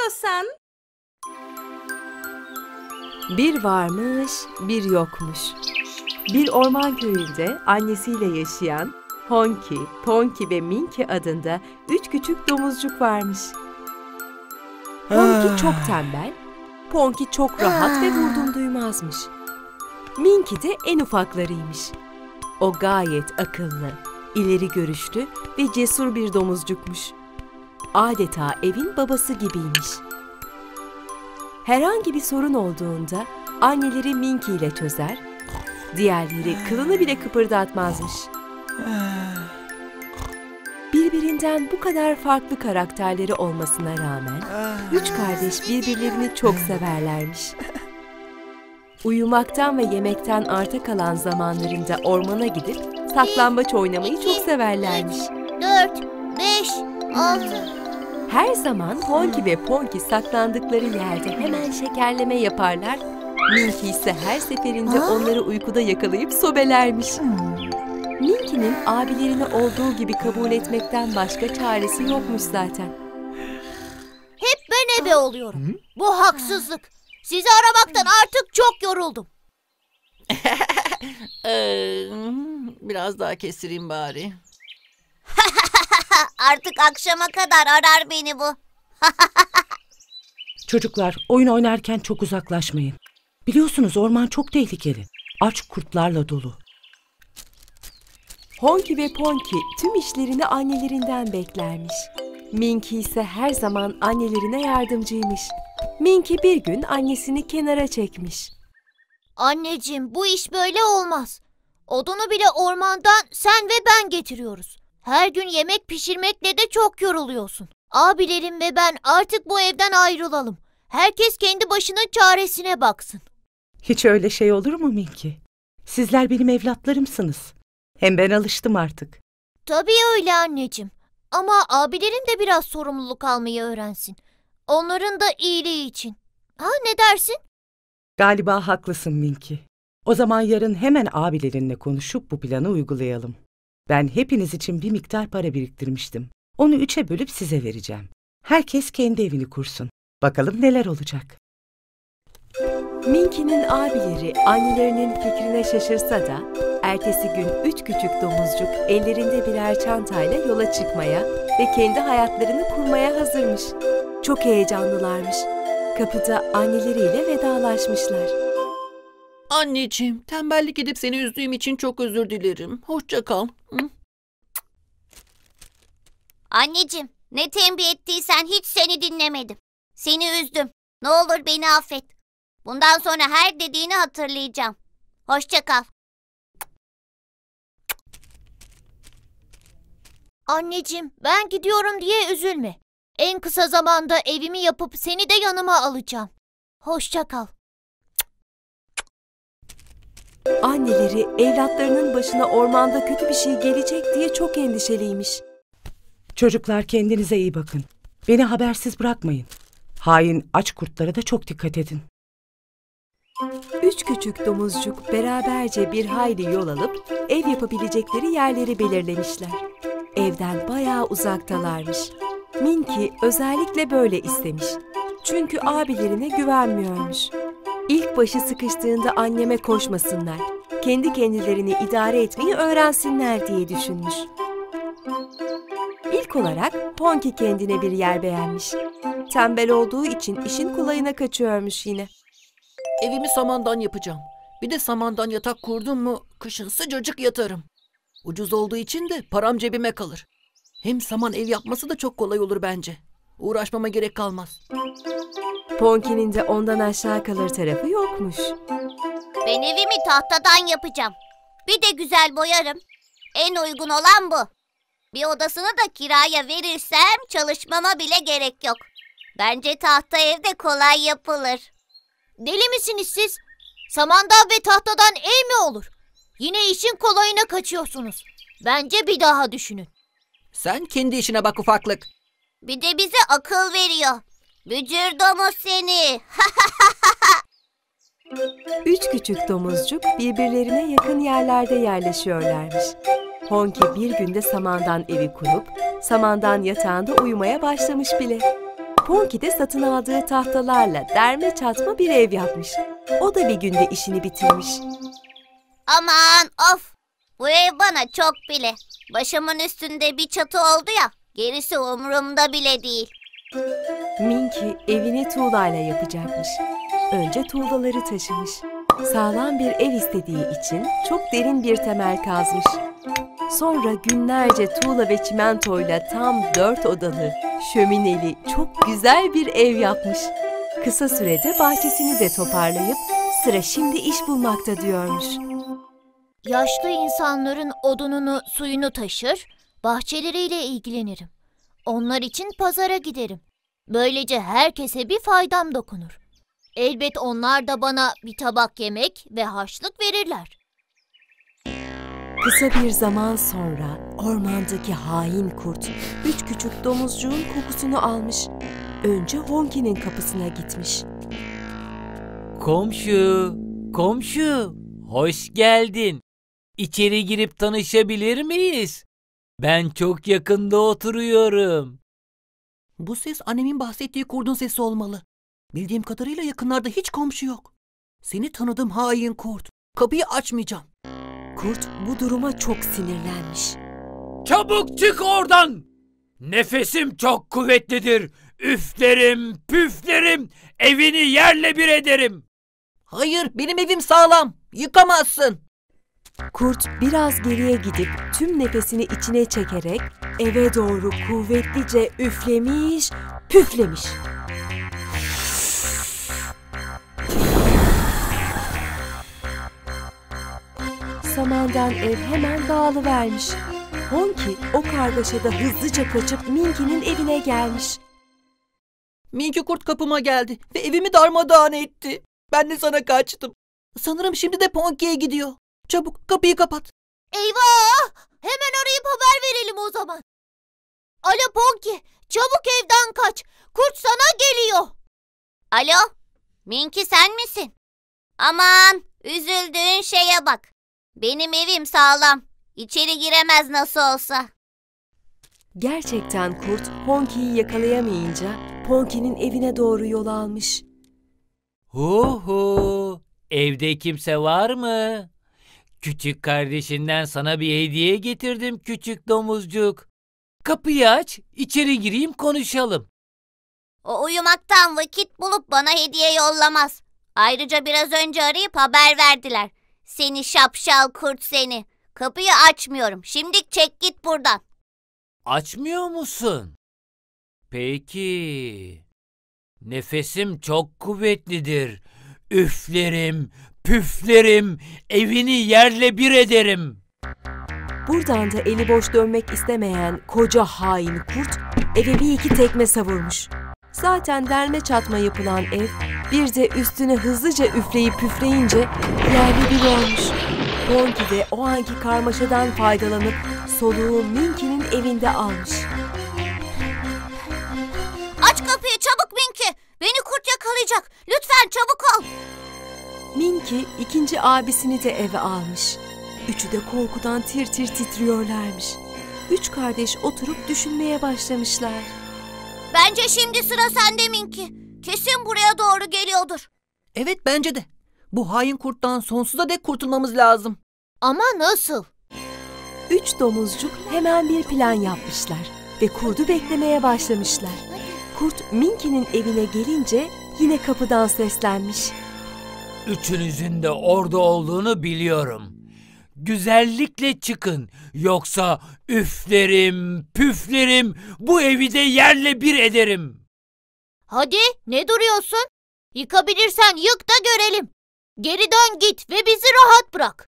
Ponko-san. Bir varmış, bir yokmuş. Bir orman köyünde annesiyle yaşayan Honki, Ponki ve Minki adında 3 küçük domuzcuk varmış. Honki çok tembel, Ponki çok rahat ve vurdum duymazmış. Minki de en ufaklarıymış. O gayet akıllı, ileri görüşlü ve cesur bir domuzcukmuş. Adeta evin babası gibiymiş. Herhangi bir sorun olduğunda anneleri Minki ile çözer, diğerleri kılını bile kıpırdatmazmış. Birbirinden bu kadar farklı karakterleri olmasına rağmen 3 kardeş birbirlerini çok severlermiş. Uyumaktan ve yemekten arta kalan zamanlarında ormana gidip saklambaç oynamayı çok severlermiş. 4, 5, 6. Her zaman Honki ve Ponki saklandıkları yerde hemen şekerleme yaparlar, Minki ise her seferinde onları uykuda yakalayıp sobelermiş. Minki'nin abilerini olduğu gibi kabul etmekten başka çaresi yokmuş zaten. Hep ben ebe oluyorum. Bu haksızlık. Sizi aramaktan artık çok yoruldum. Biraz daha kestireyim bari. Artık akşama kadar arar beni bu. Çocuklar, oyun oynarken çok uzaklaşmayın. Biliyorsunuz orman çok tehlikeli. Aç kurtlarla dolu. Honki ve Ponki tüm işlerini annelerinden beklermiş. Minki ise her zaman annelerine yardımcıymış. Minki bir gün annesini kenara çekmiş. Anneciğim, bu iş böyle olmaz. Odunu bile ormandan sen ve ben getiriyoruz. Her gün yemek pişirmekle de çok yoruluyorsun. Abilerim ve ben artık bu evden ayrılalım. Herkes kendi başının çaresine baksın. Hiç öyle şey olur mu Minki? Sizler benim evlatlarımsınız. Hem ben alıştım artık. Tabii öyle anneciğim. Ama abilerin de biraz sorumluluk almayı öğrensin. Onların da iyiliği için. Ha, ne dersin? Galiba haklısın Minki. O zaman yarın hemen abilerinle konuşup bu planı uygulayalım. Ben hepiniz için bir miktar para biriktirmiştim. Onu 3'e bölüp size vereceğim. Herkes kendi evini kursun. Bakalım neler olacak. Minki'nin abileri annelerinin fikrine şaşırsa da ertesi gün 3 küçük domuzcuk ellerinde birer çantayla yola çıkmaya ve kendi hayatlarını kurmaya hazırmış. Çok heyecanlılarmış. Kapıda anneleriyle vedalaşmışlar. Anneciğim, tembellik edip seni üzdüğüm için çok özür dilerim. Hoşça kal. Anneciğim, ne tembih ettiysen hiç seni dinlemedim. Seni üzdüm. Ne olur beni affet. Bundan sonra her dediğini hatırlayacağım. Hoşça kal. Anneciğim, ben gidiyorum diye üzülme. En kısa zamanda evimi yapıp seni de yanıma alacağım. Hoşça kal. Anneleri evlatlarının başına ormanda kötü bir şey gelecek diye çok endişeliymiş. Çocuklar, kendinize iyi bakın. Beni habersiz bırakmayın. Hain aç kurtlara da çok dikkat edin. 3 küçük domuzcuk beraberce bir hayli yol alıp ev yapabilecekleri yerleri belirlemişler. Evden bayağı uzaktalarmış. Minki özellikle böyle istemiş. Çünkü abilerine güvenmiyormuş. İlk başı sıkıştığında anneme koşmasınlar, kendi kendilerini idare etmeyi öğrensinler diye düşünmüş. İlk olarak Honki kendine bir yer beğenmiş. Tembel olduğu için işin kolayına kaçıyormuş yine. Evimi samandan yapacağım. Bir de samandan yatak kurdum mu kışın sıcacık yatarım. Ucuz olduğu için de param cebime kalır. Hem saman ev yapması da çok kolay olur bence. Uğraşmama gerek kalmaz. Ponki'nin de ondan aşağı kalır tarafı yokmuş. Ben evimi tahtadan yapacağım. Bir de güzel boyarım. En uygun olan bu. Bir odasını da kiraya verirsem çalışmama bile gerek yok. Bence tahta evde kolay yapılır. Deli misiniz siz? Samandan ve tahtadan ev mi olur? Yine işin kolayına kaçıyorsunuz. Bence bir daha düşünün. Sen kendi işine bak ufaklık. Bir de bize akıl veriyor. Bücür domuz seni. 3 küçük domuzcuk birbirlerine yakın yerlerde yerleşiyorlarmış. Honki bir günde samandan evi kurup samandan yatağında uyumaya başlamış bile. Ponki de satın aldığı tahtalarla derme çatma bir ev yapmış. O da bir günde işini bitirmiş. Aman of! Bu ev bana çok bile. Başımın üstünde bir çatı oldu ya, gerisi umurumda bile değil. Minki evini tuğlayla yapacakmış. Önce tuğlaları taşımış. Sağlam bir ev istediği için çok derin bir temel kazmış. Sonra günlerce tuğla ve çimentoyla tam 4 odalı, şömineli, çok güzel bir ev yapmış. Kısa sürede bahçesini de toparlayıp sıra şimdi iş bulmakta diyormuş. Yaşlı insanların odununu, suyunu taşır, bahçeleriyle ilgilenirim. Onlar için pazara giderim. Böylece herkese bir faydam dokunur. Elbet onlar da bana bir tabak yemek ve harçlık verirler. Kısa bir zaman sonra ormandaki hain kurt 3 küçük domuzcuğun kokusunu almış. Önce Honki'nin kapısına gitmiş. Komşu, komşu, hoş geldin. İçeri girip tanışabilir miyiz? Ben çok yakında oturuyorum. Bu ses annemin bahsettiği kurdun sesi olmalı. Bildiğim kadarıyla yakınlarda hiç komşu yok. Seni tanıdım hain kurt. Kapıyı açmayacağım. Kurt bu duruma çok sinirlenmiş. Çabuk çık oradan! Nefesim çok kuvvetlidir. Üflerim, püflerim, evini yerle bir ederim. Hayır, benim evim sağlam. Yıkamazsın. Kurt biraz geriye gidip tüm nefesini içine çekerek eve doğru kuvvetlice üflemiş, püflemiş. Samandan ev hemen dağılıvermiş. Honki o kargaşada hızlıca kaçıp Minki'nin evine gelmiş. Minki kurt kapıma geldi ve evimi darmadağın etti. Ben de sana kaçtım. Sanırım şimdi de Ponki'ye gidiyor. Çabuk kapıyı kapat. Eyvah! Hemen arayıp haber verelim o zaman. Alo Ponki, çabuk evden kaç. Kurt sana geliyor. Alo, Minki sen misin? Aman, üzüldüğün şeye bak. Benim evim sağlam. İçeri giremez nasıl olsa. Gerçekten kurt Honki'yi yakalayamayınca Ponki'nin evine doğru yol almış. Hu, evde kimse var mı? Küçük kardeşinden sana bir hediye getirdim küçük domuzcuk. Kapıyı aç, içeri gireyim konuşalım. O uyumaktan vakit bulup bana hediye yollamaz. Ayrıca biraz önce arayıp haber verdiler. Seni şapşal kurt seni. Kapıyı açmıyorum. Şimdi çek git buradan. Açmıyor musun? Peki. Nefesim çok kuvvetlidir. Üflerim, püflerim, evini yerle bir ederim. Buradan da eli boş dönmek istemeyen koca hain kurt eve bir iki tekme savurmuş. Zaten derme çatma yapılan ev bir de üstüne hızlıca üfleyip püfleyince yerli bir olmuş. Ponki de o anki karmaşadan faydalanıp soluğu Minki'nin evinde almış. Aç kapıyı çabuk Minki. Beni kurt yakalayacak. Lütfen çabuk ol. Minki ikinci abisini de eve almış. Üçü de korkudan tir tir titriyorlarmış. Üç kardeş oturup düşünmeye başlamışlar. Bence şimdi sıra sende Minki. Kesin buraya doğru geliyordur. Evet bence de. Bu hain kurttan sonsuza dek kurtulmamız lazım. Ama nasıl? Üç domuzcuk hemen bir plan yapmışlar ve kurdu beklemeye başlamışlar. Kurt Minki'nin evine gelince yine kapıdan seslenmiş. Üçünüzün de orada olduğunu biliyorum. Güzellikle çıkın, yoksa üflerim, püflerim, bu evi de yerle bir ederim. Hadi ne duruyorsun? Yıkabilirsen yık da görelim. Geri dön git ve bizi rahat bırak.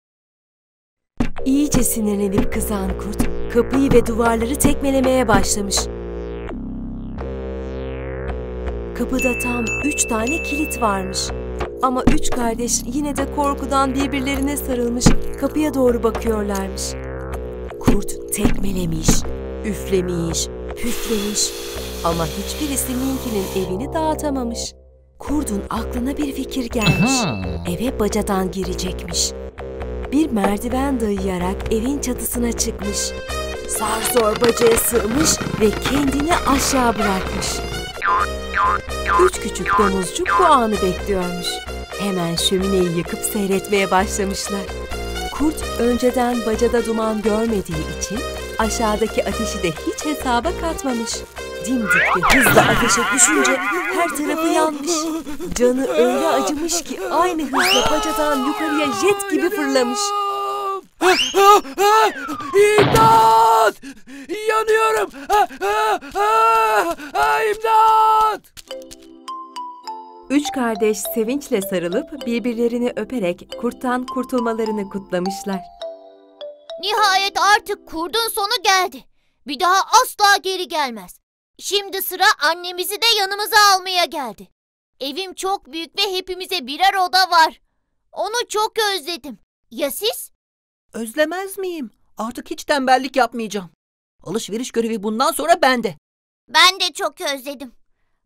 İyice sinirlenip kızan kurt kapıyı ve duvarları tekmelemeye başlamış. Kapıda tam 3 tane kilit varmış. Ama üç kardeş yine de korkudan birbirlerine sarılmış kapıya doğru bakıyorlarmış. Kurt tekmelemiş, üflemiş, püflemiş ama hiçbirisi Minki'nin evini dağıtamamış. Kurdun aklına bir fikir gelmiş. Eve bacadan girecekmiş. Bir merdiven dayayarak evin çatısına çıkmış. Zar zor bacaya sığmış ve kendini aşağı bırakmış. Üç küçük domuzcuk bu anı bekliyormuş. Hemen şömineyi yakıp seyretmeye başlamışlar. Kurt önceden bacada duman görmediği için aşağıdaki ateşi de hiç hesaba katmamış. Dimdik ve hızla ateşe düşünce her tarafı yanmış. Canı öyle acımış ki aynı hızla bacadan yukarıya jet gibi fırlamış. İmdat! Yanıyorum! İmdat! Üç kardeş sevinçle sarılıp birbirlerini öperek kurttan kurtulmalarını kutlamışlar. Nihayet artık kurdun sonu geldi. Bir daha asla geri gelmez. Şimdi sıra annemizi de yanımıza almaya geldi. Evim çok büyük ve hepimize birer oda var. Onu çok özledim. Ya siz? Özlemez miyim? Artık hiç tembellik yapmayacağım. Alışveriş görevi bundan sonra bende. Ben de çok özledim.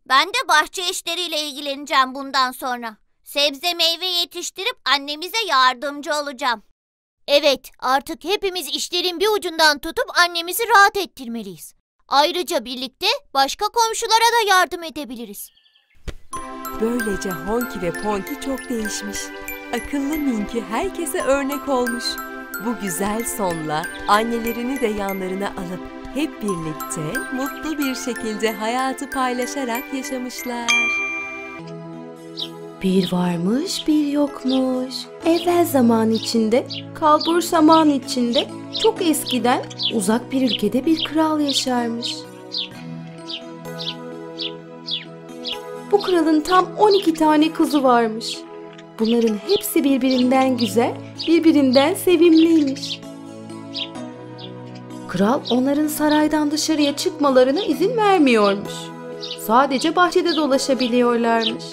Ben de bahçe işleriyle ilgileneceğim bundan sonra. Sebze meyve yetiştirip annemize yardımcı olacağım. Evet, artık hepimiz işlerin bir ucundan tutup annemizi rahat ettirmeliyiz. Ayrıca birlikte başka komşulara da yardım edebiliriz. Böylece Honki ve Ponki çok değişmiş. Akıllı Minki herkese örnek olmuş. Bu güzel sonla annelerini de yanlarına alıp hep birlikte mutlu bir şekilde hayatı paylaşarak yaşamışlar. Bir varmış bir yokmuş. Evvel zaman içinde, kalbur zaman içinde, çok eskiden uzak bir ülkede bir kral yaşarmış. Bu kralın tam 12 tane kızı varmış. Bunların hepsi birbirinden güzel, birbirinden sevimliymiş. Kral onların saraydan dışarıya çıkmalarına izin vermiyormuş. Sadece bahçede dolaşabiliyorlarmış.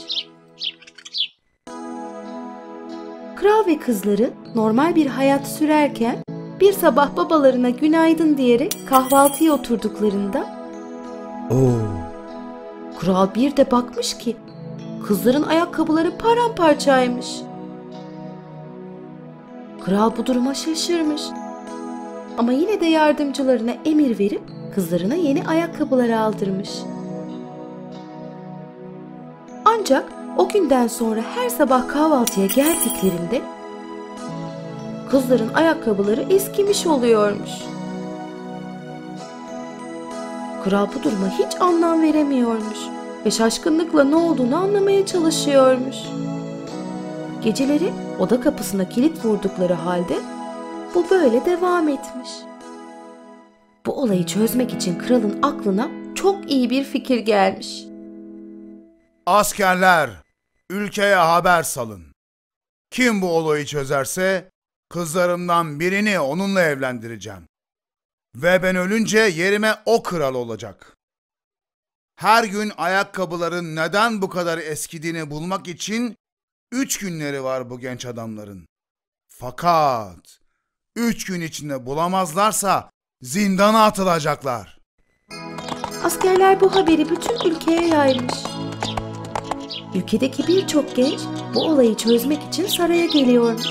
Kral ve kızları normal bir hayat sürerken bir sabah babalarına günaydın diyerek kahvaltıya oturduklarında kral bir de bakmış ki kızların ayakkabıları paramparçaymış. Kral bu duruma şaşırmış. Ama yine de yardımcılarına emir verip kızlarına yeni ayakkabılar aldırmış. Ancak o günden sonra her sabah kahvaltıya geldiklerinde kızların ayakkabıları eskimiş oluyormuş. Kral bu duruma hiç anlam veremiyormuş ve şaşkınlıkla ne olduğunu anlamaya çalışıyormuş. Geceleri oda kapısına kilit vurdukları halde bu böyle devam etmiş. Bu olayı çözmek için kralın aklına çok iyi bir fikir gelmiş. Askerler, ülkeye haber salın. Kim bu olayı çözerse kızlarımdan birini onunla evlendireceğim. Ve ben ölünce yerime o kral olacak. Her gün ayakkabıların neden bu kadar eskidiğini bulmak için 3 günleri var bu genç adamların. Fakat 3 gün içinde bulamazlarsa zindana atılacaklar. Askerler bu haberi bütün ülkeye yaymış. Ülkedeki birçok genç bu olayı çözmek için saraya geliyormuş.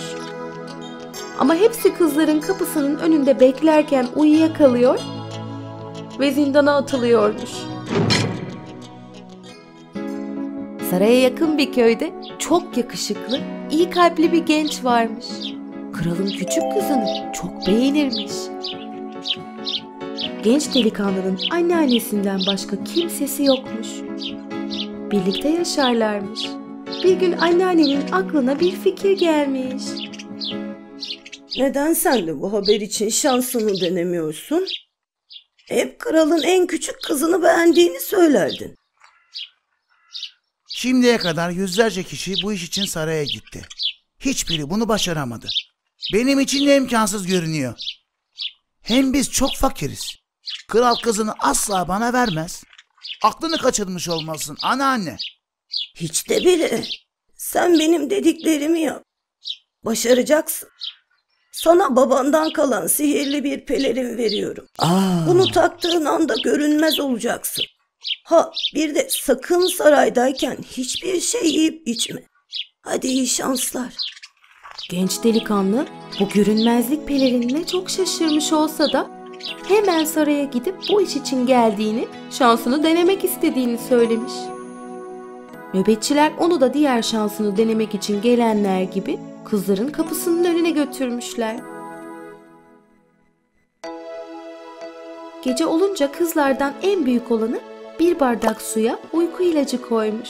Ama hepsi kızların kapısının önünde beklerken uyuyakalıyor ve zindana atılıyormuş. Saraya yakın bir köyde çok yakışıklı, iyi kalpli bir genç varmış. Kralın küçük kızını çok beğenirmiş. Genç delikanlının anneannesinden başka kimsesi yokmuş. Birlikte yaşarlarmış. Bir gün anneannenin aklına bir fikir gelmiş. Neden sen de bu haber için şansını denemiyorsun? Hep kralın en küçük kızını beğendiğini söylerdin. Şimdiye kadar yüzlerce kişi bu iş için saraya gitti. Hiçbiri bunu başaramadı. Benim için de imkansız görünüyor. Hem biz çok fakiriz. Kral kızını asla bana vermez. Aklını kaçırmış olmalısın anneanne. Hiç de bile. Sen benim dediklerimi yap. Başaracaksın. Sana babandan kalan sihirli bir pelerin veriyorum. Bunu taktığın anda görünmez olacaksın. Ha bir de sakın saraydayken hiçbir şey yiyip içme. Hadi iyi şanslar. Genç delikanlı bu görünmezlik pelerinine çok şaşırmış olsa da hemen saraya gidip bu iş için geldiğini, şansını denemek istediğini söylemiş. Nöbetçiler onu da diğer şansını denemek için gelenler gibi kızların kapısının önüne götürmüşler. Gece olunca kızlardan en büyük olanı bir bardak suya uyku ilacı koymuş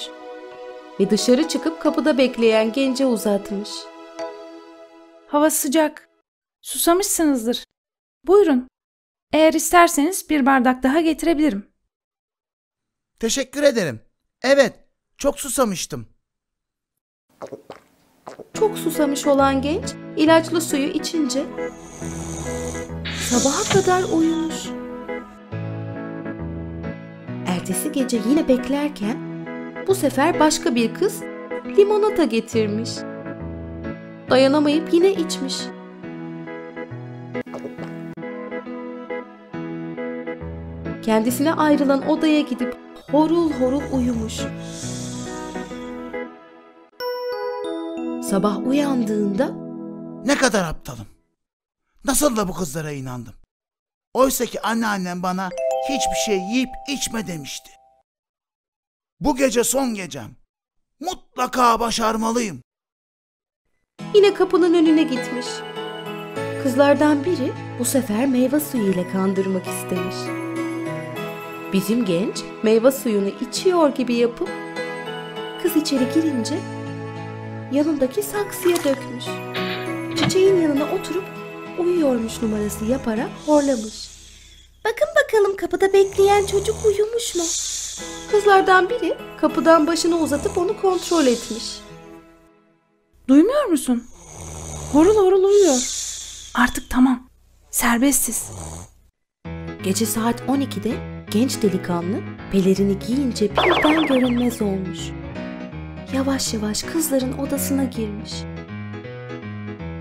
ve dışarı çıkıp kapıda bekleyen gence uzatmış. Hava sıcak. Susamışsınızdır. Buyurun. Eğer isterseniz bir bardak daha getirebilirim. Teşekkür ederim. Evet, çok susamıştım. Çok susamış olan genç ilaçlı suyu içince sabaha kadar uyumuş. Ertesi gece yine beklerken bu sefer başka bir kız limonata getirmiş. Dayanamayıp yine içmiş. Kendisine ayrılan odaya gidip horul horul uyumuş. Sabah uyandığında Ne kadar aptalım. Nasıl da bu kızlara inandım. Oysa ki anneannem bana hiçbir şey yiyip içme demişti. Bu gece son gecem. Mutlaka başarmalıyım. yine kapının önüne gitmiş. Kızlardan biri bu sefer meyve suyu ile kandırmak istemiş. Bizim genç meyve suyunu içiyor gibi yapıp kız içeri girince yanındaki saksıya dökmüş. Çiçeğin yanına oturup uyuyormuş numarası yaparak horlamış. Bakın bakalım kapıda bekleyen çocuk uyumuş mu? Kızlardan biri kapıdan başını uzatıp onu kontrol etmiş. Duymuyor musun? Horul horul uyuyor. Artık tamam. Serbestiz. Gece saat 12'de genç delikanlı pelerini giyince birden görünmez olmuş. Yavaş yavaş kızların odasına girmiş.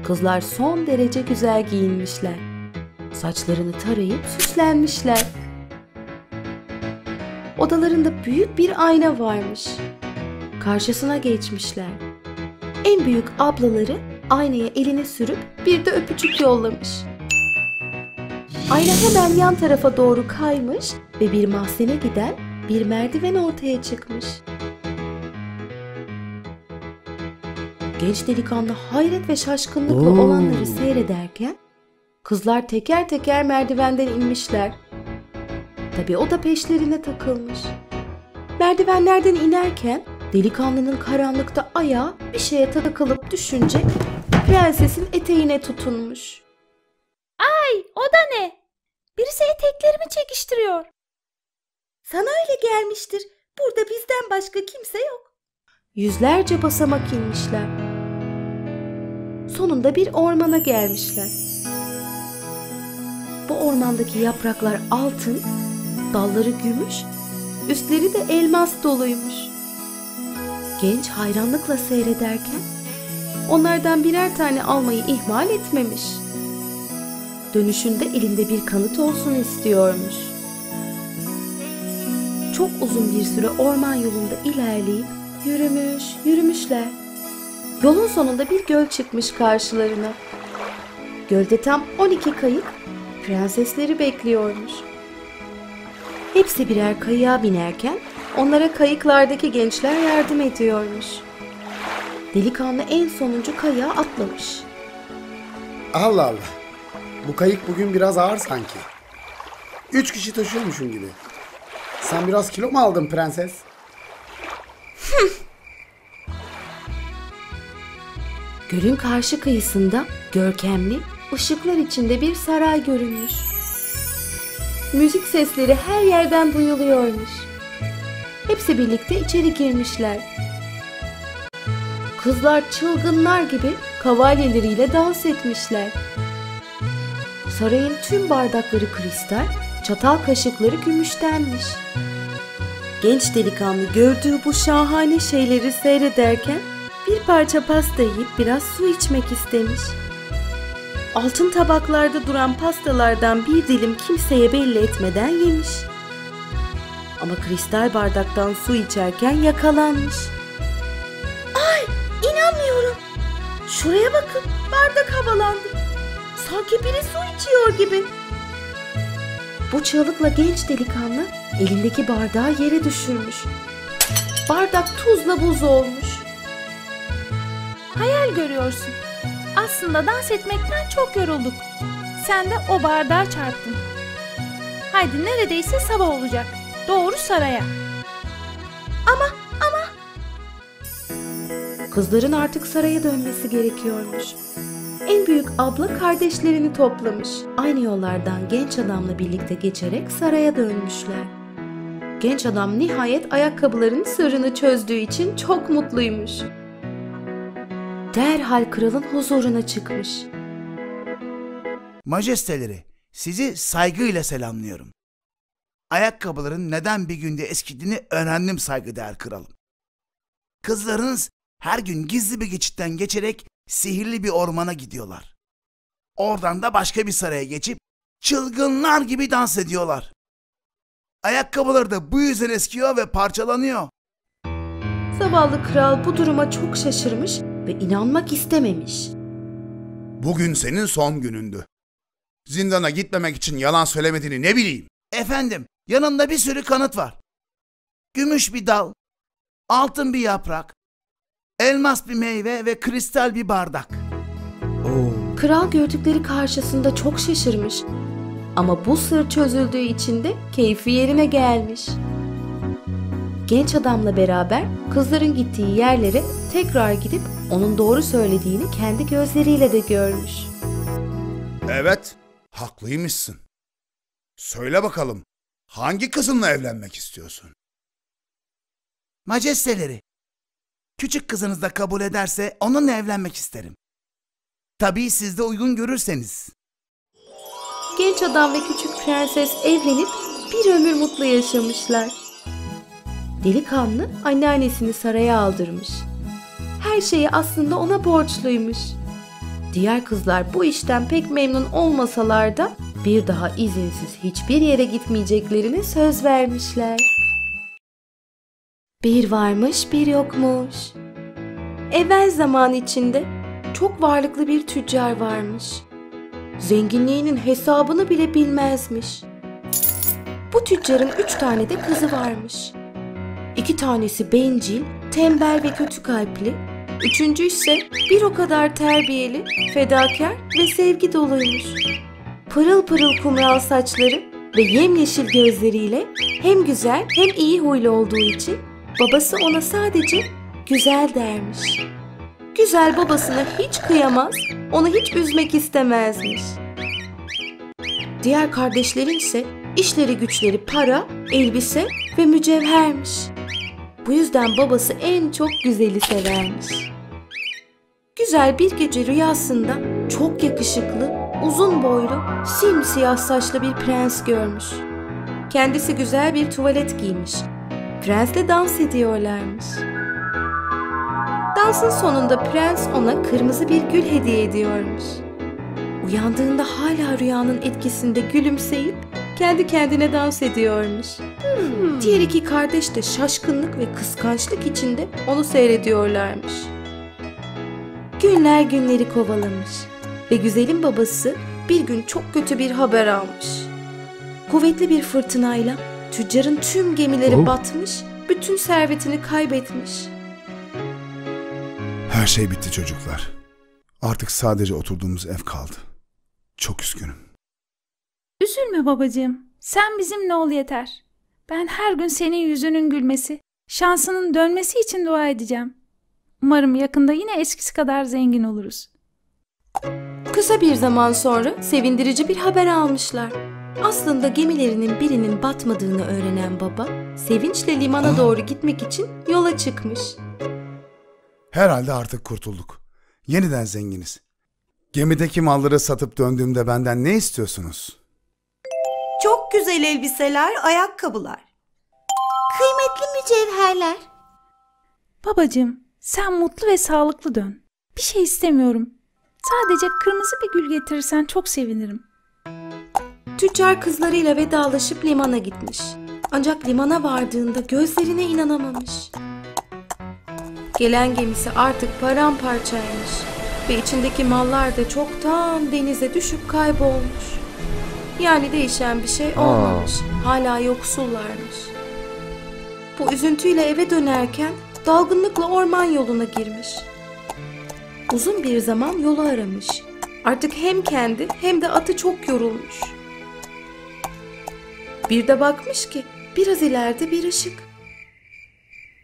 Kızlar son derece güzel giyinmişler. Saçlarını tarayıp süslenmişler. Odalarında büyük bir ayna varmış. Karşısına geçmişler. En büyük ablaları aynaya elini sürüp bir de öpücük yollamış. Ayna hemen yan tarafa doğru kaymış ve bir mahzene giden bir merdiven ortaya çıkmış. Genç delikanlı hayret ve şaşkınlıkla olanları seyrederken kızlar teker teker merdivenden inmişler. Tabii o da peşlerine takılmış. Merdivenlerden inerken delikanlının karanlıkta ayağı bir şeye takılıp düşünce prensesin eteğine tutunmuş. Ay, o da ne? Birisi eteklerimi çekiştiriyor. Sana öyle gelmiştir. Burada bizden başka kimse yok. Yüzlerce basamak inmişler. Sonunda bir ormana gelmişler. Bu ormandaki yapraklar altın, dalları gümüş, üstleri de elmas doluymuş. Genç hayranlıkla seyrederken onlardan birer tane almayı ihmal etmemiş. Dönüşünde elinde bir kanıt olsun istiyormuş. Çok uzun bir süre orman yolunda ilerleyip yürümüşler. Yolun sonunda bir göl çıkmış karşılarına. Gölde tam 12 kayık prensesleri bekliyormuş. Hepsi birer kayığa binerken onlara kayıklardaki gençler yardım ediyormuş. Delikanlı en sonuncu kayığa atlamış. Allah Allah. Bu kayık bugün biraz ağır sanki. 3 kişi taşıyormuşum gibi. Sen biraz kilo mu aldın prenses? Gölün karşı kıyısında görkemli, ışıklar içinde bir saray görünmüş. Müzik sesleri her yerden duyuluyormuş. Hepsi birlikte içeri girmişler. Kızlar çılgınlar gibi kavalyeleriyle dans etmişler. Sarayın tüm bardakları kristal, çatal kaşıkları gümüştenmiş. Genç delikanlı gördüğü bu şahane şeyleri seyrederken bir parça pasta yiyip biraz su içmek istemiş. Altın tabaklarda duran pastalardan bir dilim kimseye belli etmeden yemiş. Ama kristal bardaktan su içerken yakalanmış. Ay, inanmıyorum. Şuraya bakın, bardak havalandı. Sanki biri su içiyor gibi. Bu çığlıkla genç delikanlı elindeki bardağı yere düşürmüş. bardak tuzla buz olmuş. Hayal görüyorsun. Aslında dans etmekten çok yorulduk. Sen de o bardağa çarptın. Haydi neredeyse sabah olacak. Doğru saraya. Kızların artık saraya dönmesi gerekiyormuş. En büyük abla kardeşlerini toplamış. Aynı yollardan genç adamla birlikte geçerek saraya dönmüşler. Genç adam nihayet ayakkabılarının sırrını çözdüğü için çok mutluymuş. Derhal kralın huzuruna çıkmış. Majesteleri, sizi saygıyla selamlıyorum. Ayakkabıların neden bir günde eskidiğini öğrendim saygıdeğer kralım. Kızlarınız her gün gizli bir geçitten geçerek sihirli bir ormana gidiyorlar. Oradan da başka bir saraya geçip çılgınlar gibi dans ediyorlar. Ayakkabıları da bu yüzden eskiyor ve parçalanıyor. Zavallı kral bu duruma çok şaşırmış ve inanmak istememiş. Bugün senin son günündü. Zindana gitmemek için yalan söylemediğini ne bileyim. Efendim, yanında bir sürü kanıt var. Gümüş bir dal, altın bir yaprak, elmas bir meyve ve kristal bir bardak. Kral gördükleri karşısında çok şaşırmış. Ama bu sır çözüldüğü için de keyfi yerine gelmiş. Genç adamla beraber kızların gittiği yerlere tekrar gidip onun doğru söylediğini kendi gözleriyle de görmüş. Evet, haklıymışsın. Söyle bakalım, hangi kızınla evlenmek istiyorsun? Majesteleri, küçük kızınız da kabul ederse onunla evlenmek isterim. Tabii siz de uygun görürseniz. Genç adam ve küçük prenses evlenip bir ömür mutlu yaşamışlar. Delikanlı anneannesini saraya aldırmış. Her şeyi aslında ona borçluymuş. Diğer kızlar bu işten pek memnun olmasalar da bir daha izinsiz hiçbir yere gitmeyeceklerine söz vermişler. Bir varmış bir yokmuş. Evvel zaman içinde çok varlıklı bir tüccar varmış. Zenginliğinin hesabını bile bilmezmiş. Bu tüccarın 3 tane de kızı varmış. 2 tanesi bencil, tembel ve kötü kalpli. 3. ise bir o kadar terbiyeli, fedakar ve sevgi doluymuş. Pırıl pırıl kumral saçları ve yemyeşil gözleriyle hem güzel hem iyi huylu olduğu için babası ona sadece güzel dermiş. Güzel babasına hiç kıyamaz, onu hiç üzmek istemezmiş. Diğer kardeşlerin ise işleri güçleri para, elbise ve mücevhermiş. Bu yüzden babası en çok güzeli severmiş. Güzel bir gece rüyasında çok yakışıklı, uzun boylu, simsiyah saçlı bir prens görmüş. Kendisi güzel bir tuvalet giymiş. Prensle dans ediyorlarmış. Dansın sonunda prens ona kırmızı bir gül hediye ediyormuş. Uyandığında hala rüyanın etkisinde gülümseyip kendi kendine dans ediyormuş. Diğer 2 kardeş de şaşkınlık ve kıskançlık içinde onu seyrediyorlarmış. Günler günleri kovalamış ve güzelin babası bir gün çok kötü bir haber almış. Kuvvetli bir fırtınayla tüccarın tüm gemileri batmış, bütün servetini kaybetmiş. Her şey bitti çocuklar. Artık sadece oturduğumuz ev kaldı. Çok üzgünüm. Üzülme babacığım. Sen bizimle ol yeter. Ben her gün senin yüzünün gülmesi, şansının dönmesi için dua edeceğim. Umarım yakında yine eskisi kadar zengin oluruz. Kısa bir zaman sonra sevindirici bir haber almışlar. Aslında gemilerinin birinin batmadığını öğrenen baba, sevinçle limana doğru gitmek için yola çıkmış. Herhalde artık kurtulduk. Yeniden zenginiz. Gemideki malları satıp döndüğümde benden ne istiyorsunuz? Çok güzel elbiseler, ayakkabılar. Kıymetli mücevherler. Babacığım, sen mutlu ve sağlıklı dön. Bir şey istemiyorum. Sadece kırmızı bir gül getirirsen çok sevinirim. Tüccar kızlarıyla vedalaşıp limana gitmiş. Ancak limana vardığında gözlerine inanamamış. Gelen gemisi artık paramparçaymış ve içindeki mallar da çoktan denize düşüp kaybolmuş. Yani değişen bir şey olmamış. Hala yoksullarmış. Bu üzüntüyle eve dönerken dalgınlıkla orman yoluna girmiş. Uzun bir zaman yolu aramış. Artık hem kendi hem de atı çok yorulmuş. Bir de bakmış ki biraz ileride bir ışık.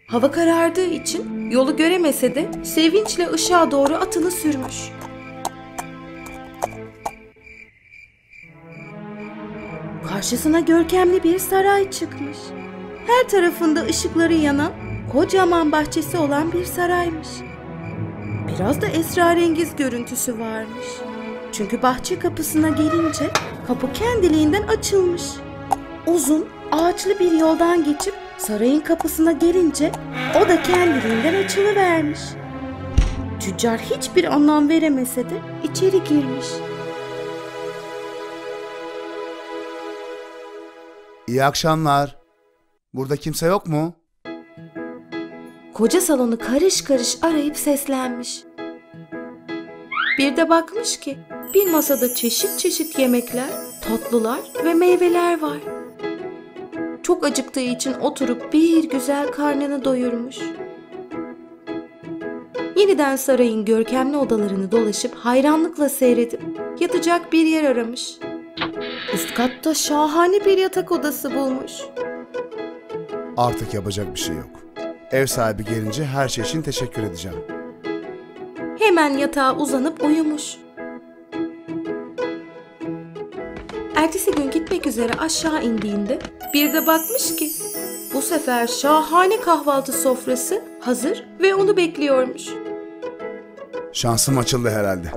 Hava karardığı için yolu göremese de sevinçle ışığa doğru atını sürmüş. Karşısına görkemli bir saray çıkmış. Her tarafında ışıkları yanan, kocaman bahçesi olan bir saraymış. Biraz da esrarengiz görüntüsü varmış. Çünkü bahçe kapısına gelince kapı kendiliğinden açılmış. Uzun, ağaçlı bir yoldan geçip sarayın kapısına gelince o da kendiliğinden açılıvermiş. Tüccar hiçbir anlam veremese de içeri girmiş. İyi akşamlar. Burada kimse yok mu? Koca salonu karış karış arayıp seslenmiş. Bir de bakmış ki bir masada çeşit çeşit yemekler, tatlılar ve meyveler var. Çok acıktığı için oturup bir güzel karnını doyurmuş. Yeniden sarayın görkemli odalarını dolaşıp hayranlıkla seyredip yatacak bir yer aramış. Üst katta şahane bir yatak odası bulmuş. Artık yapacak bir şey yok. Ev sahibi gelince her şey için teşekkür edeceğim. Hemen yatağa uzanıp uyumuş. Ertesi gün gitmek üzere aşağı indiğinde bir de bakmış ki bu sefer şahane kahvaltı sofrası hazır ve onu bekliyormuş. Şansım açıldı herhalde.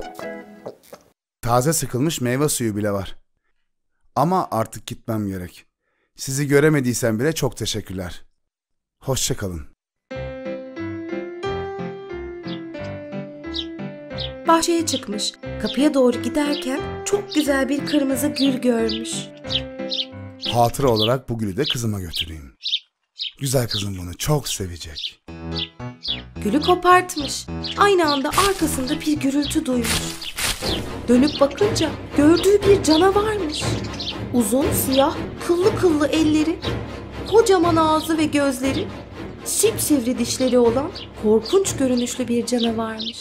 Taze sıkılmış meyve suyu bile var. Ama artık gitmem gerek. Sizi göremediysem bile çok teşekkürler. Hoşça kalın. Bahçeye çıkmış. Kapıya doğru giderken çok güzel bir kırmızı gül görmüş. Hatıra olarak bu gülü de kızıma götüreyim. Güzel kızım bunu çok sevecek. Gülü kopartmış. Aynı anda arkasında bir gürültü duymuş. Dönüp bakınca gördüğü bir canavarmış. Uzun, siyah, kıllı kıllı elleri, kocaman ağzı ve gözleri, sipsivri dişleri olan korkunç görünüşlü bir canavarmış.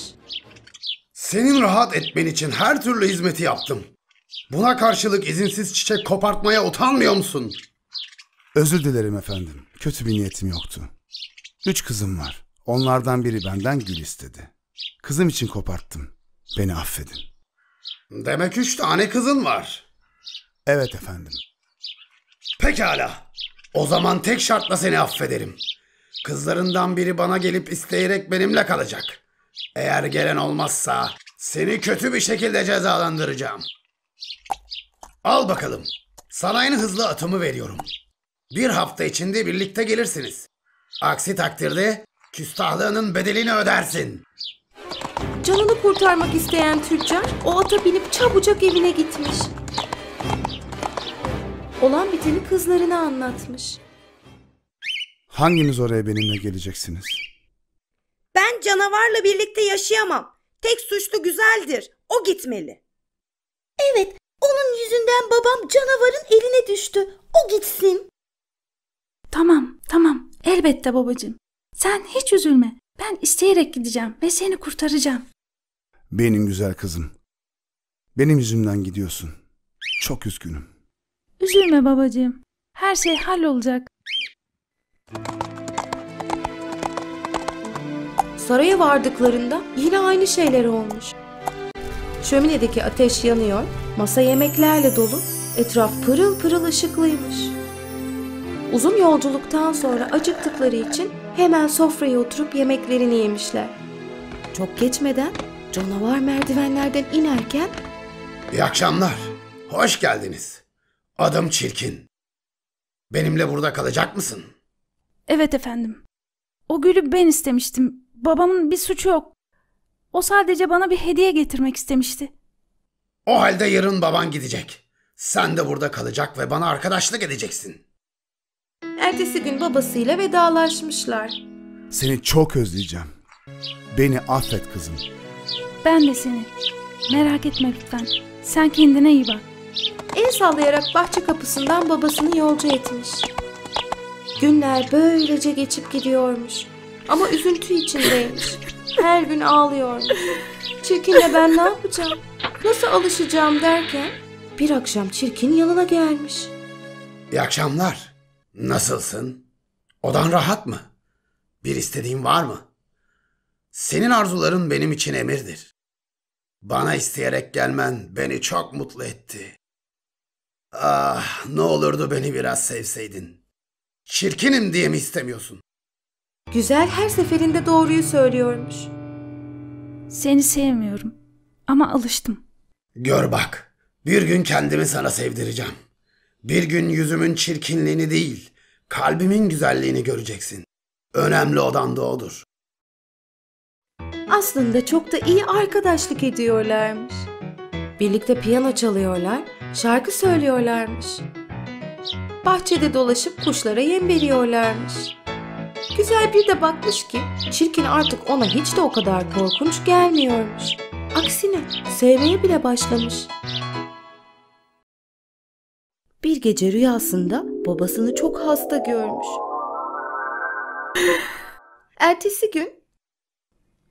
Senin rahat etmen için her türlü hizmeti yaptım. Buna karşılık izinsiz çiçek kopartmaya utanmıyor musun? Özür dilerim efendim. Kötü bir niyetim yoktu. 3 kızım var. Onlardan biri benden gül istedi. Kızım için koparttım. Beni affedin. Demek 3 tane kızın var. Evet efendim. Pekala. O zaman tek şartla seni affederim. Kızlarından biri bana gelip isteyerek benimle kalacak. Eğer gelen olmazsa seni kötü bir şekilde cezalandıracağım. Al bakalım. Sana en hızlı atımı veriyorum. 1 hafta içinde birlikte gelirsiniz. Aksi takdirde küstahlığının bedelini ödersin. Canını kurtarmak isteyen tüccar o ata binip çabucak evine gitmiş. Olan biteni kızlarına anlatmış. Hanginiz oraya benimle geleceksiniz? Ben canavarla birlikte yaşayamam. Tek suçlu Güzeldir. O gitmeli. Evet, onun yüzünden babam canavarın eline düştü. O gitsin. Tamam. Elbette babacığım. Sen hiç üzülme. Ben isteyerek gideceğim ve seni kurtaracağım. Benim güzel kızım. Benim yüzümden gidiyorsun. Çok üzgünüm. Üzülme babacığım. Her şey hallolacak. Saraya vardıklarında yine aynı şeyler olmuş. Şöminedeki ateş yanıyor, masa yemeklerle dolu, etraf pırıl pırıl ışıklıymış. Uzun yolculuktan sonra acıktıkları için hemen sofraya oturup yemeklerini yemişler. Çok geçmeden canavar merdivenlerden inerken İyi akşamlar. Hoş geldiniz. Adım Çirkin. Benimle burada kalacak mısın? Evet efendim. O gülü ben istemiştim. Babamın bir suçu yok. O sadece bana bir hediye getirmek istemişti. O halde yarın baban gidecek. Sen de burada kalacak ve bana arkadaşlık edeceksin. ertesi gün babasıyla vedalaşmışlar. Seni çok özleyeceğim. Beni affet kızım. Ben de seni. Merak etme lütfen. Sen kendine iyi bak. El sallayarak bahçe kapısından babasını yolcu etmiş. Günler böylece geçip gidiyormuş. Ama üzüntü içindeymiş. Her gün ağlıyormuş. Çirkinle ben ne yapacağım? Nasıl alışacağım derken bir akşam Çirkin yanına gelmiş. İyi akşamlar. Nasılsın? Odan rahat mı? Bir istediğin var mı? Senin arzuların benim için emirdir. Bana isteyerek gelmen beni çok mutlu etti. Ah, ne olurdu beni biraz sevseydin. Çirkinim diye mi istemiyorsun? Güzel her seferinde doğruyu söylüyormuş. Seni sevmiyorum ama alıştım. Gör bak, bir gün kendimi sana sevdireceğim. Bir gün yüzümün çirkinliğini değil, kalbimin güzelliğini göreceksin. Önemli olan da odur. Aslında çok da iyi arkadaşlık ediyorlarmış. Birlikte piyano çalıyorlar, şarkı söylüyorlarmış. Bahçede dolaşıp kuşlara yem veriyorlarmış. Güzel bir de bakmış ki Çirkin artık ona hiç de o kadar korkunç gelmiyormuş. Aksine sevmeye bile başlamış. Bir gece rüyasında babasını çok hasta görmüş. Ertesi gün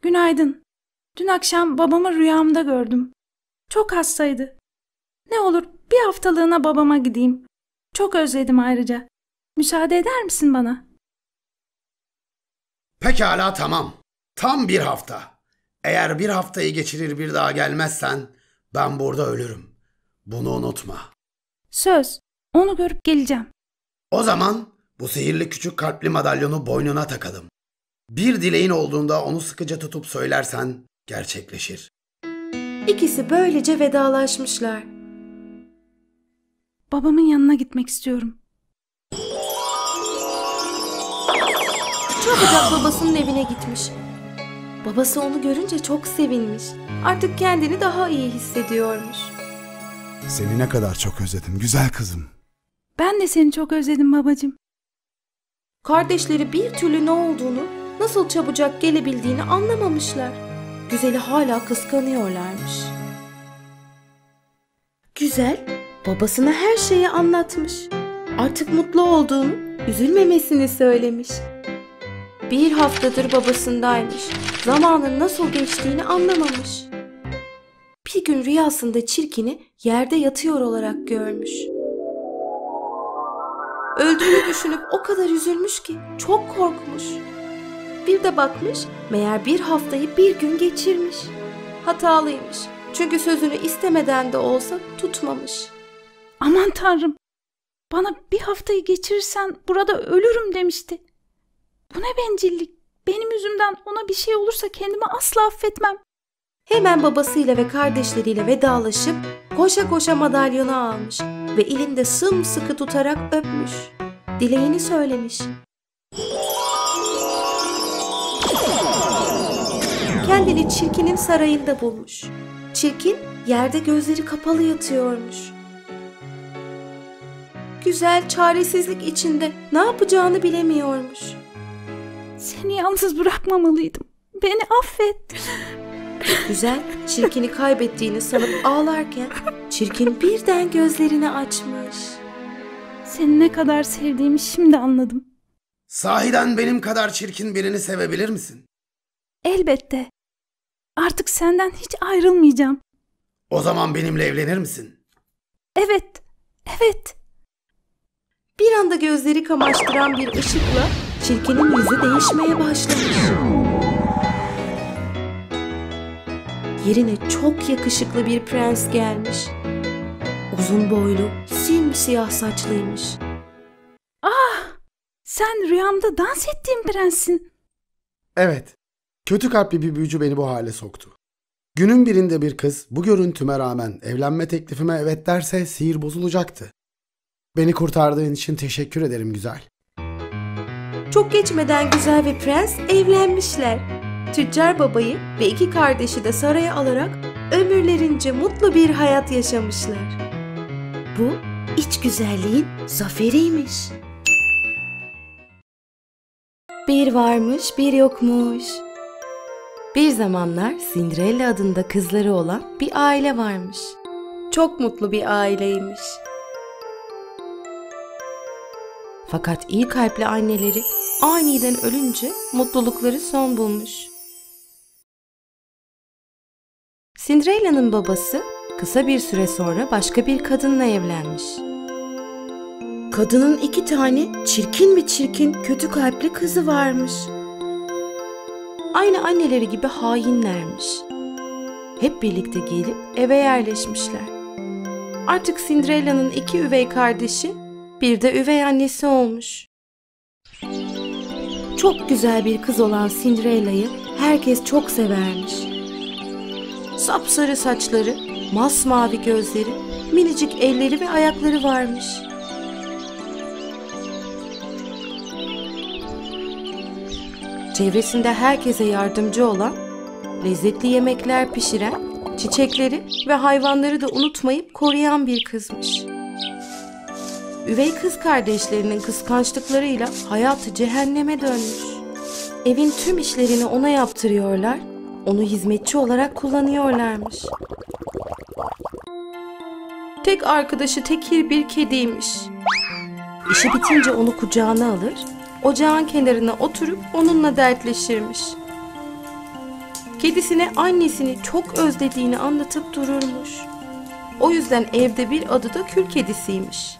Günaydın. Dün akşam babamı rüyamda gördüm. Çok hastaydı. Ne olur bir haftalığına babama gideyim. Çok özledim ayrıca. Müsaade eder misin bana? Pekala, tamam. Tam bir hafta. Eğer bir haftayı geçirir bir daha gelmezsen ben burada ölürüm. Bunu unutma. Söz. Onu görüp geleceğim. O zaman bu sihirli küçük kalpli madalyonu boynuna takalım. Bir dileğin olduğunda onu sıkıca tutup söylersen gerçekleşir. İkisi böylece vedalaşmışlar. Babamın yanına gitmek istiyorum. Çabucak babasının evine gitmiş. Babası onu görünce çok sevinmiş. Artık kendini daha iyi hissediyormuş. Seni ne kadar çok özledim güzel kızım. Ben de seni çok özledim babacığım. Kardeşleri bir türlü ne olduğunu, nasıl çabucak gelebildiğini anlamamışlar. Güzel'i hala kıskanıyorlarmış. Güzel, babasına her şeyi anlatmış. Artık mutlu olduğunu, üzülmemesini söylemiş. Bir haftadır babasındaymış. Zamanın nasıl geçtiğini anlamamış. Bir gün rüyasında Çirkin'i yerde yatıyor olarak görmüş. Öldüğünü düşünüp o kadar üzülmüş ki çok korkmuş. Bir de bakmış, meğer bir haftayı bir gün geçirmiş. Hatalıymış. Çünkü sözünü istemeden de olsa tutmamış. Aman Tanrım. Bana bir haftayı geçirirsen burada ölürüm demişti. Bu ne bencillik. Benim yüzümden ona bir şey olursa kendimi asla affetmem. Hemen babasıyla ve kardeşleriyle vedalaşıp koşa koşa madalyonu almış ve elinde sımsıkı tutarak öpmüş. Dileğini söylemiş. Kendini Çirkin'in sarayında bulmuş. Çirkin yerde gözleri kapalı yatıyormuş. Güzel çaresizlik içinde ne yapacağını bilemiyormuş. Seni yalnız bırakmamalıydım. Beni affet. Güzel Çirkin'i kaybettiğini sanıp ağlarken Çirkin birden gözlerini açmış. Seni ne kadar sevdiğimi şimdi anladım. Sahiden benim kadar çirkin birini sevebilir misin? Elbette. Artık senden hiç ayrılmayacağım. O zaman benimle evlenir misin? Evet, evet. Bir anda gözleri kamaştıran bir ışıkla Çirkin'in yüzü değişmeye başlamış. Yerine çok yakışıklı bir prens gelmiş. Uzun boylu, simsiyah saçlıymış. Ah! Sen rüyamda dans ettiğin prenssin. Evet. Kötü kalpli bir büyücü beni bu hale soktu. Günün birinde bir kız bu görüntüme rağmen evlenme teklifime evet derse sihir bozulacaktı. Beni kurtardığın için teşekkür ederim güzel. Çok geçmeden Güzel ve prens evlenmişler. Tüccar babayı ve iki kardeşi de saraya alarak ömürlerince mutlu bir hayat yaşamışlar. Bu iç güzelliğin zaferiymiş. Bir varmış, bir yokmuş. Bir zamanlar Cinderella adında kızları olan bir aile varmış. Çok mutlu bir aileymiş. Fakat iyi kalpli anneleri aniden ölünce mutlulukları son bulmuş. Cinderella'nın babası kısa bir süre sonra başka bir kadınla evlenmiş. Kadının 2 tane çirkin mi çirkin kötü kalpli kızı varmış. Aynı anneleri gibi hainlermiş. Hep birlikte gelip eve yerleşmişler. Artık Cinderella'nın 2 üvey kardeşi, bir de üvey annesi olmuş. Çok güzel bir kız olan Cinderella'yı herkes çok severmiş. Sapsarı saçları, masmavi gözleri, minicik elleri ve ayakları varmış. Çevresinde herkese yardımcı olan, lezzetli yemekler pişiren, çiçekleri ve hayvanları da unutmayıp koruyan bir kızmış. Üvey kız kardeşlerinin kıskançlıklarıyla hayatı cehenneme dönmüş. Evin tüm işlerini ona yaptırıyorlar, onu hizmetçi olarak kullanıyorlarmış. Tek arkadaşı tekir bir kediymiş. İşi bitince onu kucağına alır, ocağın kenarına oturup onunla dertleşirmiş. Kedisine annesini çok özlediğini anlatıp dururmuş. O yüzden evde bir adı da kül kedisiymiş.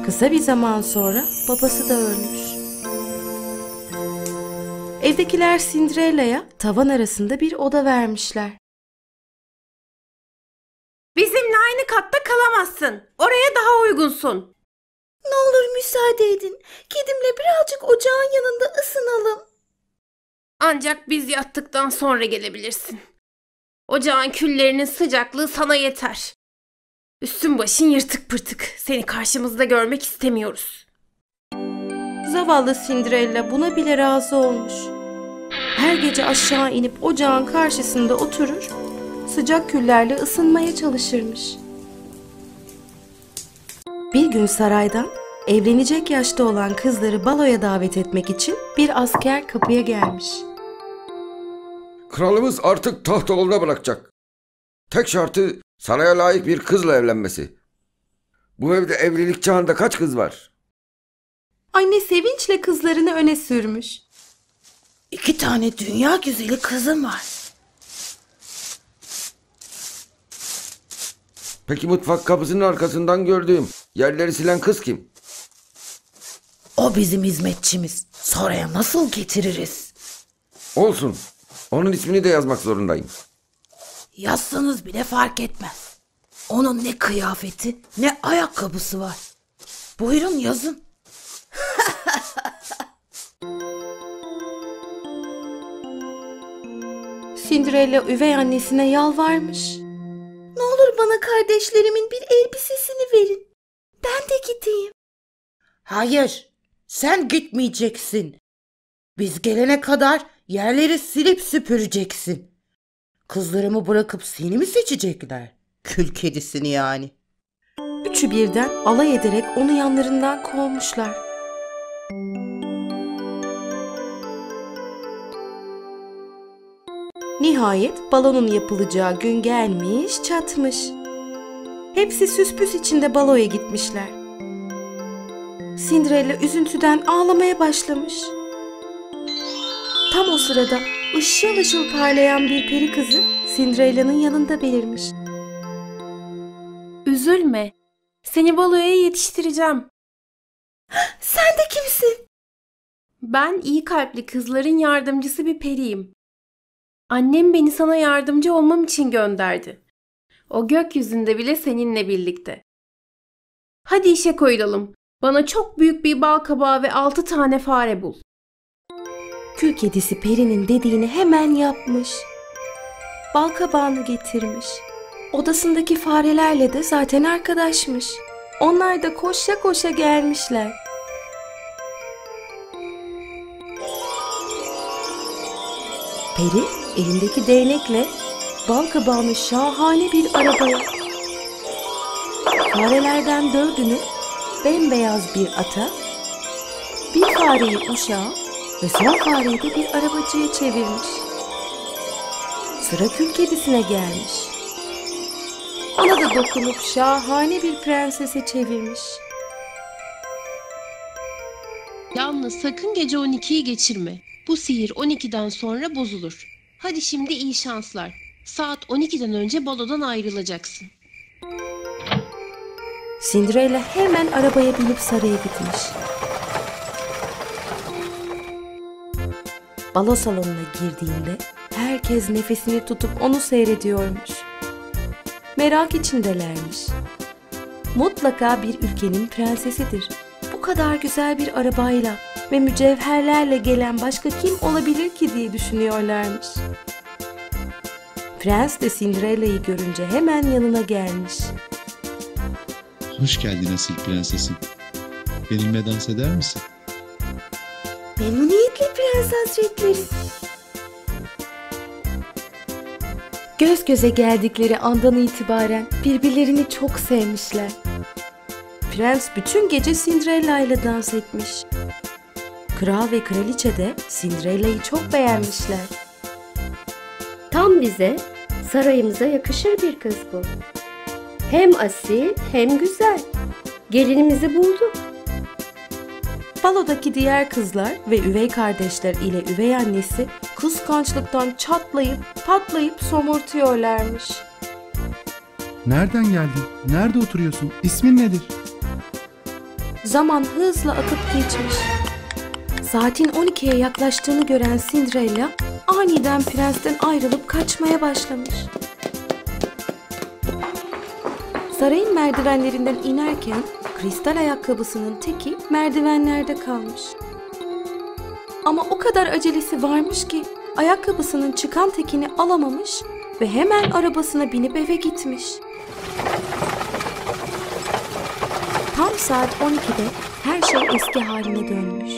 Kısa bir zaman sonra babası da ölmüş. Evdekiler Cinderella'ya tavan arasında bir oda vermişler. Bizimle aynı katta kalamazsın. Oraya daha uygunsun. Ne olur müsaade edin. Kedimle birazcık ocağın yanında ısınalım. Ancak biz yattıktan sonra gelebilirsin. Ocağın küllerinin sıcaklığı sana yeter. Üstün başın yırtık pırtık. Seni karşımızda görmek istemiyoruz. Zavallı Cinderella buna bile razı olmuş. Her gece aşağı inip ocağın karşısında oturur, sıcak küllerle ısınmaya çalışırmış. Bir gün saraydan evlenecek yaşta olan kızları baloya davet etmek için bir asker kapıya gelmiş. Kralımız artık taht oğluna bırakacak. Tek şartı saraya layık bir kızla evlenmesi. Bu evde evlilik çağında kaç kız var? Anne sevinçle kızlarını öne sürmüş. 2 tane dünya güzeli kızım var. Peki mutfak kapısının arkasından gördüğüm yerleri silen kız kim? O bizim hizmetçimiz. Saraya nasıl getiririz? Olsun. Onun ismini de yazmak zorundayım. Yazsanız bile fark etmez. Onun ne kıyafeti ne ayakkabısı var. Buyurun yazın. Cinderella üvey annesine yalvarmış. Ne olur bana kardeşlerimin bir elbisesini verin. Ben de gideyim. Hayır, sen gitmeyeceksin. Biz gelene kadar yerleri silip süpüreceksin. Kızlarımı bırakıp seni mi seçecekler? Kül kedisini yani. Üçü birden alay ederek onu yanlarından kovmuşlar. Nihayet balonun yapılacağı gün gelmiş çatmış. Hepsi süspüs içinde baloya gitmişler. Cinderella üzüntüden ağlamaya başlamış. Tam o sırada ışıl ışıl parlayan bir peri kızı Cinderella'nın yanında belirmiş. Üzülme. Seni baloya yetiştireceğim. Sen de kimsin? Ben iyi kalpli kızların yardımcısı bir periyim. Annem beni sana yardımcı olmam için gönderdi. O gökyüzünde bile seninle birlikte. Hadi işe koyulalım. Bana çok büyük bir bal kabağı ve 6 tane fare bul. Kül kedisi perinin dediğini hemen yapmış. Bal kabağını getirmiş. Odasındaki farelerle de zaten arkadaşmış. Onlar da koşa koşa gelmişler. Peri elindeki değnekle bal kabağını şahane bir arabaya, farelerden 4'ünü bembeyaz bir ata, bir fareyi uşağa ve son fareyi de bir arabacıya çevirmiş. Sıra kül kedisine gelmiş. ona da dokunup şahane bir prensese çevirmiş. Yalnız sakın gece 12'yi geçirme. Bu sihir 12'den sonra bozulur. Hadi şimdi iyi şanslar. Saat 12'den önce balodan ayrılacaksın. Cinderella hemen arabaya binip saraya gitmiş. Balo salonuna girdiğinde herkes nefesini tutup onu seyrediyormuş. Merak içindelermiş. Mutlaka bir ülkenin prensesidir. Bu kadar güzel bir arabayla ve mücevherlerle gelen başka kim olabilir ki diye düşünüyorlarmış. Prens de Cinderella'yı görünce hemen yanına gelmiş. Hoş geldin asil prensesim. Benimle dans eder misin? Memnuniyetle Prens Hazretleri. Göz göze geldikleri andan itibaren birbirlerini çok sevmişler. Prens bütün gece Cinderella ile dans etmiş. Kral ve kraliçe de Cinderella'yı çok beğenmişler. Tam bize, sarayımıza yakışır bir kız bu. Hem asil hem güzel. Gelinimizi bulduk. Balodaki diğer kızlar ve üvey kardeşler ile üvey annesi kıskançlıktan çatlayıp patlayıp somurtuyorlarmış. Nereden geldin? Nerede oturuyorsun? İsmin nedir? Zaman hızla akıp geçmiş. Saatin 12'ye yaklaştığını gören Cinderella aniden prensten ayrılıp kaçmaya başlamış. Sarayın merdivenlerinden inerken kristal ayakkabısının teki merdivenlerde kalmış. Ama o kadar acelesi varmış ki ayakkabısının çıkan tekini alamamış ve hemen arabasına binip eve gitmiş. Tam saat 12'de her şey eski haline dönmüş.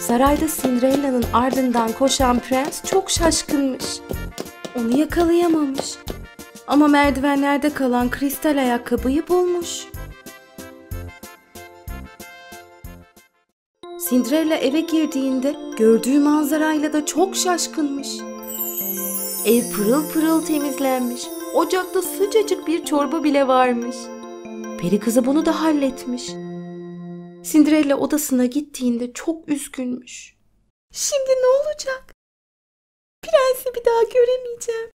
Sarayda Cinderella'nın ardından koşan prens çok şaşkınmış. Onu yakalayamamış. Ama merdivenlerde kalan kristal ayakkabıyı bulmuş. Cinderella eve girdiğinde gördüğü manzarayla da çok şaşkınmış. Ev pırıl pırıl temizlenmiş. Ocakta sıcacık bir çorba bile varmış. Peri kızı bunu da halletmiş. Cinderella odasına gittiğinde çok üzgünmüş. Şimdi ne olacak? Prensi bir daha göremeyeceğim.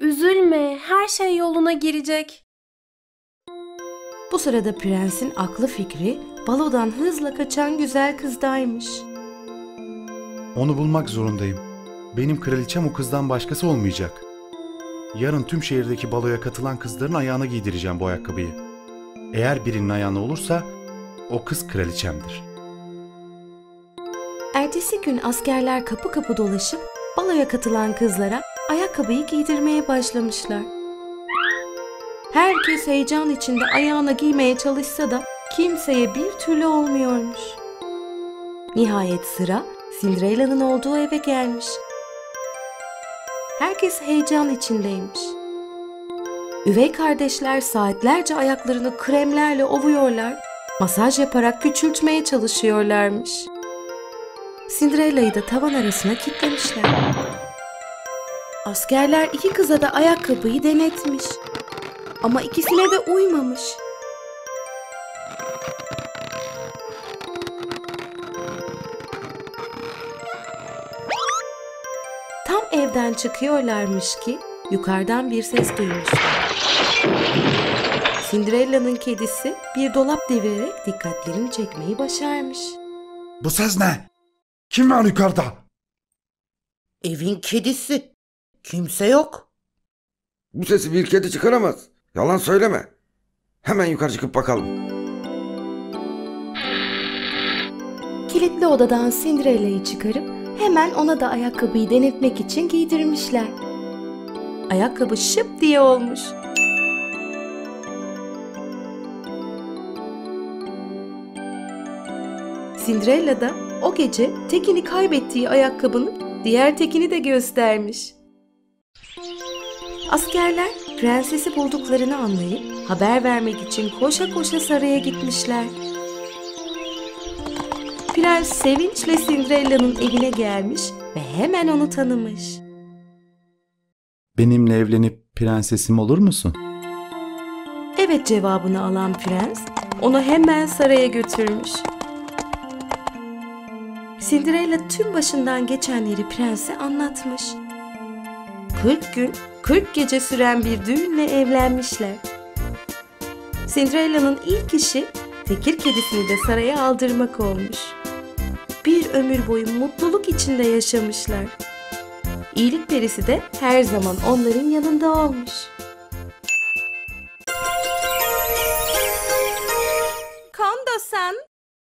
Üzülme, her şey yoluna girecek. Bu sırada prensin aklı fikri balodan hızla kaçan güzel kızdaymış. Onu bulmak zorundayım. Benim kraliçem o kızdan başkası olmayacak. Yarın tüm şehirdeki baloya katılan kızların ayağına giydireceğim bu ayakkabıyı. Eğer birinin ayağına olursa o kız kraliçemdir. Ertesi gün askerler kapı kapı dolaşıp baloya katılan kızlara ayakkabıyı giydirmeye başlamışlar. Herkes heyecan içinde ayağına giymeye çalışsa da kimseye bir türlü olmuyormuş. Nihayet sıra Cinderella'nın olduğu eve gelmiş. Herkes heyecan içindeymiş. Üvey kardeşler saatlerce ayaklarını kremlerle ovuyorlar, masaj yaparak küçültmeye çalışıyorlarmış. Cinderella'yı da tavan arasına kilitlemişler. Askerler iki kıza da ayakkabıyı denetmiş. Ama ikisine de uymamış. Tam evden çıkıyorlarmış ki yukarıdan bir ses duymuşlar. Cinderella'nın kedisi bir dolap devirerek dikkatlerini çekmeyi başarmış. Bu ses ne? Kim var yukarıda? Evin kedisi. Kimse yok. Bu sesi bir kedi çıkaramaz. Yalan söyleme. Hemen yukarı çıkıp bakalım. Kilitli odadan Cinderella'yı çıkarıp hemen ona da ayakkabıyı denetmek için giydirmişler. Ayakkabı şıp diye olmuş. Cinderella da o gece tekini kaybettiği ayakkabının diğer tekini de göstermiş. Askerler prensesi bulduklarını anlayıp haber vermek için koşa koşa saraya gitmişler. Prens sevinçle Cinderella'nın evine gelmiş ve hemen onu tanımış. Benimle evlenip prensesim olur musun? Evet cevabını alan prens onu hemen saraya götürmüş. Cinderella tüm başından geçenleri prense anlatmış. 40 gün, 40 gece süren bir düğünle evlenmişler. Cinderella'nın ilk işi tekir kedisini de saraya aldırmak olmuş. Bir ömür boyu mutluluk içinde yaşamışlar. İyilik perisi de her zaman onların yanında olmuş.